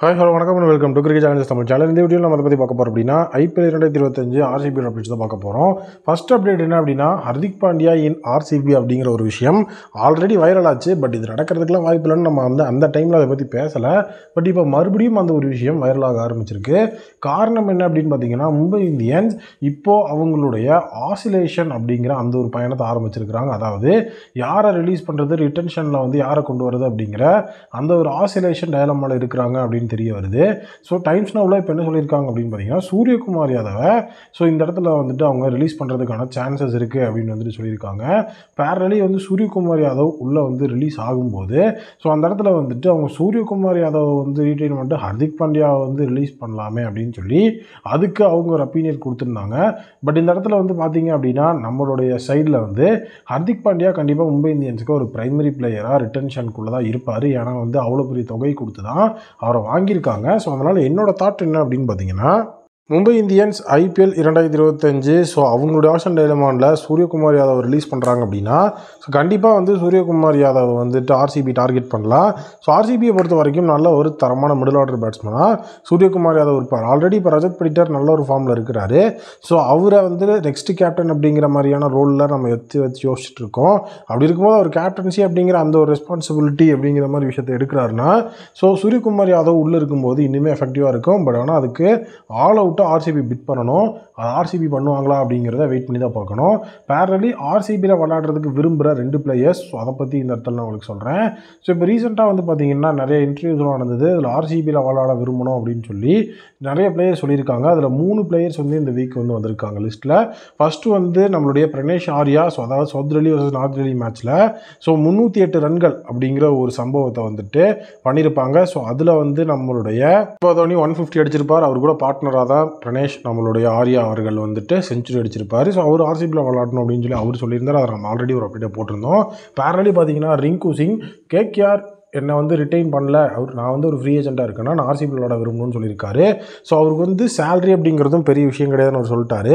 Hi hello வணக்கம் and welcome to cricket channels Tamil channel. இந்த வீடியோவில் நம்ம அதை பற்றி பார்க்க போகிறோம் அப்படின்னா ஐபிஎல் 2025 ஆர்சிபி அப்டேட்ஸ் தான் பார்க்க போகிறோம். ஃபர்ஸ்ட் அப்டேட் என்ன அப்படின்னா ஹர்திக் பாண்டியா இன் ஆர்சிபி அப்படிங்கிற ஒரு விஷயம் ஆல்ரெடி வைரல் ஆச்சு. பட் இது நடக்கிறதுக்குலாம் வாய்ப்பு இல்லைன்னு நம்ம அந்த டைமில் அதை பற்றி பேசலை. பட் இப்போ மறுபடியும் அந்த ஒரு விஷயம் வைரலாக ஆரம்பிச்சிருக்கு. காரணம் என்ன அப்படின்னு பார்த்தீங்கன்னா மும்பை இந்தியன்ஸ் இப்போது அவங்களுடைய ஆசிலேஷன் அப்படிங்கிற அந்த ஒரு பயணத்தை ஆரம்பிச்சிருக்கிறாங்க. அதாவது யாரை ரிலீஸ் பண்ணுறது, ரிட்டன்ஷனில் வந்து யாரை கொண்டு வரது அப்படிங்கிற அந்த ஒரு ஆசிலேஷன் டயலமாவில் இருக்கிறாங்க அப்படின்னு தெரிய வருது. ஸோ டைம்ஸ் நவ்ல இப்போ என்ன சொல்லியிருக்காங்க அப்படின்னு பார்த்தீங்கன்னா சூரியகுமார் யாதவை இந்த இடத்துல வந்துட்டு அவங்க ரிலீஸ் பண்ணுறதுக்கான சான்சஸ் இருக்குது அப்படின்னு வந்துட்டு சொல்லியிருக்காங்க. பேரலி சூரியகுமார் யாதவ் உள்ளே ரிலீஸ் ஆகும்போது அந்த இடத்துல வந்துட்டு அவங்க சூரியகுமார் யாதவ் ரீட்டைன் பண்ணிட்டு ஹர்திக் பாண்டியாவை ரிலீஸ் பண்ணலாமே அப்படின்னு சொல்லி அதுக்கு அவங்க ஒரு ஒப்பீனியன் கொடுத்துருந்தாங்க. பட் இந்த இடத்துல பார்த்தீங்க அப்படின்னா நம்மளுடைய சைடில் ஹர்திக் பாண்டியா கண்டிப்பாக மும்பை இந்தியன்ஸுக்கு ஒரு பிரைமரி பிளேயராக ரிட்டன்ஷனுக்குள்ளே தான் இருப்பார். ஏன்னா அவ்வளோ பெரிய தொகை கொடுத்து தான் அவரை வாங்கியிருக்காங்க. ஸோ அதனால் என்னோட தாட் என்ன அப்படின்னு பார்த்தீங்கன்னா மும்பை இந்தியன்ஸ் ஐபிஎல் 2025 அவங்களுடைய ஆப்ஷன் டயலமானில் சூரியகுமார் யாதவ் ரிலீஸ் பண்ணுறாங்க அப்படின்னா கண்டிப்பாக சூரியகுமார் யாதவ் ஆர்சிபி டார்கெட் பண்ணலாம். ஆர்சிபியை பொறுத்த வரைக்கும் நல்ல ஒரு தரமான மிடில் ஆர்டர் பேட்ஸ்மனாக சூரியகுமார் யாதவ் இருப்பார். ஆல்ரெடி இப்போ ரஜத் படிட்டர் நல்ல ஒரு ஃபார்மில் இருக்கிறாரு. அவரை நெக்ஸ்ட் கேப்டன் அப்படிங்கிற மாதிரியான ரோலில் நம்ம வச்சு யோசிச்சுட்டு இருக்கோம். அப்படி இருக்கும்போது அவர் கேப்டன்சி அப்படிங்கிற அந்த ஒரு ரெஸ்பான்சிபிலிட்டி அப்படிங்கிற மாதிரி விஷயத்தை எடுக்கிறாருன்னா சூரியகுமார் யாதவ் உள்ளே இருக்கும்போது இன்னுமே எஃபெக்டிவாக இருக்கும். பட் ஆனால் அதுக்கு ஆல் அவுட் ஆர்சிபி பிட் பண்ணணும். அது ஆர்சிபி பண்ணுவாங்களா அப்படிங்கிறத வெயிட் பண்ணி தான் பார்க்கணும். பேரலி ஆர்சிபியில் விளையாடுறதுக்கு விரும்புகிற 2 பிளேயர்ஸ். அதை பற்றி இந்த இடத்துல நான் உங்களுக்கு சொல்கிறேன். இப்போ ரீசெண்டாக பார்த்தீங்கன்னா நிறைய இன்டர்வியூஸ்லாம் நடந்தது. அதில் ஆர்சிபியில் விளையாட விரும்பணும் அப்படின்னு சொல்லி நிறைய பிளேயர்ஸ் சொல்லியிருக்காங்க. அதில் 3 பிளேயர்ஸ் இந்த வீக் வந்திருக்காங்க லிஸ்ட்டில். ஃபஸ்ட்டு நம்மளுடைய பிரனேஷ் ஆர்யா, அதாவது south Delhi versus north Delhi மேட்ச்சில் 308 ரன்கள் அப்படிங்கிற ஒரு சம்பவத்தை பண்ணியிருப்பாங்க. அதில் நம்மளுடைய தோனி 150 அடிச்சிருப்பார். அவர் கூட பார்ட்னராக தான் பிரனேஷ் நம்மளுடைய ஆர்யா அவர்கள் செஞ்சுரி அடிச்சிருப்பார். அவர் ஆர்சிபியில் விளையாடணும் அப்படின்னு சொல்லி அவர் சொல்லியிருந்தார். அதை நம்ம ஆல்ரெடி ஒரு அப்டேட் போட்டிருந்தோம். பேரலி பார்த்தீங்கன்னா ரிங்கு சிங் கேகேஆர் என்னை ரிட்டைன் பண்ணல, நான் ஒரு ஃப்ரீ ஏஜென்ட்டாக இருக்கேன்னா நான் ஆர்சிபி விளையாட விரும்பணும்னு சொல்லியிருக்காரு. அவருக்கு சேலரி அப்படிங்கிறதும் பெரிய விஷயம் கிடையாதுன்னு அவர் சொல்லிட்டாரு.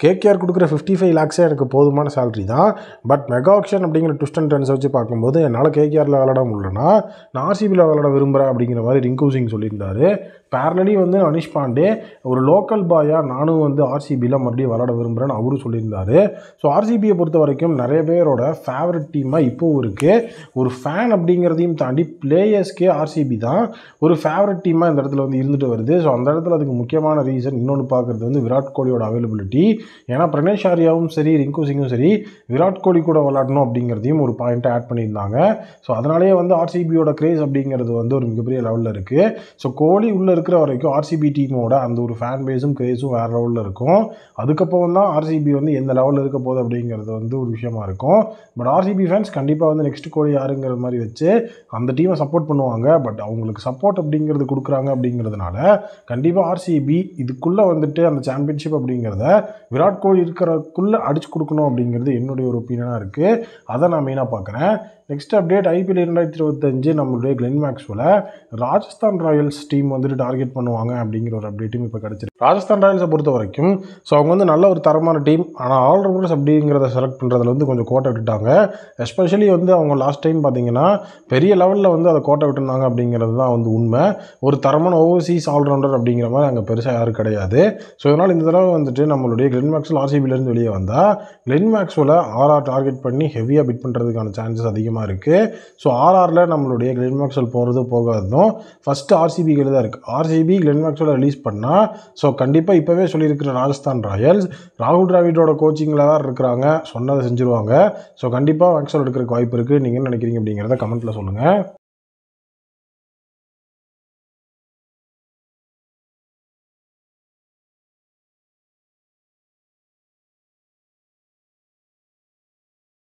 கேகேஆர் கொடுக்குற 55 lakhs எனக்கு போதுமான சேலரி தான். பட் மெகா ஆக்ஷன் அப்படிங்கிற ட்விஸ்ட் அண்ட் டர்ன்ஸ் வச்சு பார்க்கும்போது என்னால் கேகேஆரில் விளையாட முடியலன்னா நான் ஆர்சிபியில் விளையாட விரும்புகிறேன் அப்படிங்கிற மாதிரி ரிங்கு சிங் சொல்லியிருந்தாரு. பேரலி அனிஷ் பாண்டே ஒரு லோக்கல் பாயாக நானும் ஆர்சிபியில் மறுபடியும் விளையாட விரும்புகிறேன்னு அவரும் சொல்லியிருந்தாரு. ஆர்சிபியை பொறுத்த வரைக்கும் நிறைய பேரோட ஃபேவரட் டீமாக இப்போவும் இருக்குது. ஒரு ஃபேன் அப்படிங்கிறதையும் தாண்டி பிளேயர்ஸ்க்கே ஆர்சிபி தான் ஒரு ஃபேவரட் டீமாக இந்த இடத்துல இருந்துட்டு வருது. அந்த இடத்துல அதுக்கு முக்கியமான ரீசன் இன்னொன்று பார்க்குறது விராட் கோலியோட அவைலபிலிட்டி. ஏன்னா பிரனேஷ் ஆர்யாவும் சரி ரிங்கு சிங்கும் சரி விராட் கோலி கூட விளையாடணும் அப்படிங்கிறதையும் ஒரு பாயிண்ட்டை ஆட் பண்ணியிருந்தாங்க. அதனாலேயே ஆர்சிபியோட கிரேஸ் அப்படிங்கிறது ஒரு மிகப்பெரிய லெவலில் இருக்குது. கோலி உள்ளே இருக்கிற வரைக்கும் ஆர்சிபி டீமோட அந்த ஒரு ஃபேன் பேஸும் கிரேஸும் வேறு லெவலில் இருக்கும். அதுக்கப்புறம் தான் ஆர்சிபி எந்த லெவலில் இருக்க போகுது அப்படிங்கிறது ஒரு விஷயமா இருக்கும். பட் ஆர்சிபி ஃபேன்ஸ் கண்டிப்பாக நெக்ஸ்ட் கோலி யாருங்கிற மாதிரி வச்சு அந்த டீமை சப்போர்ட் பண்ணுவாங்க. பட் அவங்களுக்கு சப்போர்ட் அப்படிங்கிறது கொடுக்குறாங்க அப்படிங்கிறதுனால கண்டிப்பாக ஆர்சிபி இதுக்குள்ளே அந்த சாம்பியன்ஷிப் அப்படிங்கிறத விராட் கோலி இருக்கிறக்குள்ளே அடிச்சு கொடுக்கணும் அப்படிங்கிறது என்னுடைய ஒரு ஒப்பீனியனாக இருக்குது. அதை நான் மெயினாக பார்க்குறேன். நெக்ஸ்ட் அப்டேட் ஐபிஎல் 2025 நம்மளுடைய கிளென் மேக்ஸ்வெல்லை ராஜஸ்தான் ராயல்ஸ் டீம் டார்கெட் பண்ணுவாங்க அப்படிங்கிற ஒரு அப்டேட்டும் இப்போ கிடச்சிருக்கு. ராஜஸ்தான் ராயல்ஸை பொறுத்த வரைக்கும் அவங்க நல்ல ஒரு தரமான டீம். ஆனால் ஆல்ரவுண்டர்ஸ் அப்படிங்கிறத செலக்ட் பண்ணுறதுல கொஞ்சம் கோட்டை விட்டுட்டாங்க. எஸ்பெஷலி அவங்க லாஸ்ட் டைம் பார்த்தீங்கன்னா பெரிய லெவலில் அதை கோட்டை விட்டுருந்தாங்க அப்படிங்கிறது தான் உண்மை. ஒரு தரமான ஓவர்சீஸ் ஆல்ரவுண்டர் அப்படிங்கிற மாதிரி அங்கே பெருசாக யாரும் கிடையாது. இதனால் இந்த தடவை நம்மளுடைய கிளென் மேக்ஸ்வெல் ஆர்சிபியிலேருந்து வெளியே வந்தால் கிளென் மேக்ஸ்வெல்லை ஆர்ஆர் டார்கெட் பண்ணி ஹெவியாக பிட் பண்ணுறதுக்கான சான்சஸ் அதிகமாக இருக்குது. ஆர்ஆரில் நம்மளுடைய கிளென் மேக்ஸ்வெல் போகாததும் ஃபஸ்ட்டு ஆர்சிபி கையில் தான் இருக்குது. ஆர்சிபி கிளென் மேக்ஸ்வெல்லை ரிலீஸ் பண்ணால் கண்டிப்பாக இப்போவே சொல்லியிருக்கிற ராஜஸ்தான் ராயல்ஸ் ராகுல் டிராவிடோட கோச்சிங்கில் தான் இருக்கிறாங்க, சொன்னதை செஞ்சுருவாங்க. கண்டிப்பாக மேக்ஸ்வெல் எடுக்கிறதுக்கு வாய்ப்பு இருக்குது. நீங்கள் என்ன நினைக்கிறீங்க அப்படிங்கிறத கமெண்ட்டில் சொல்லுங்கள்.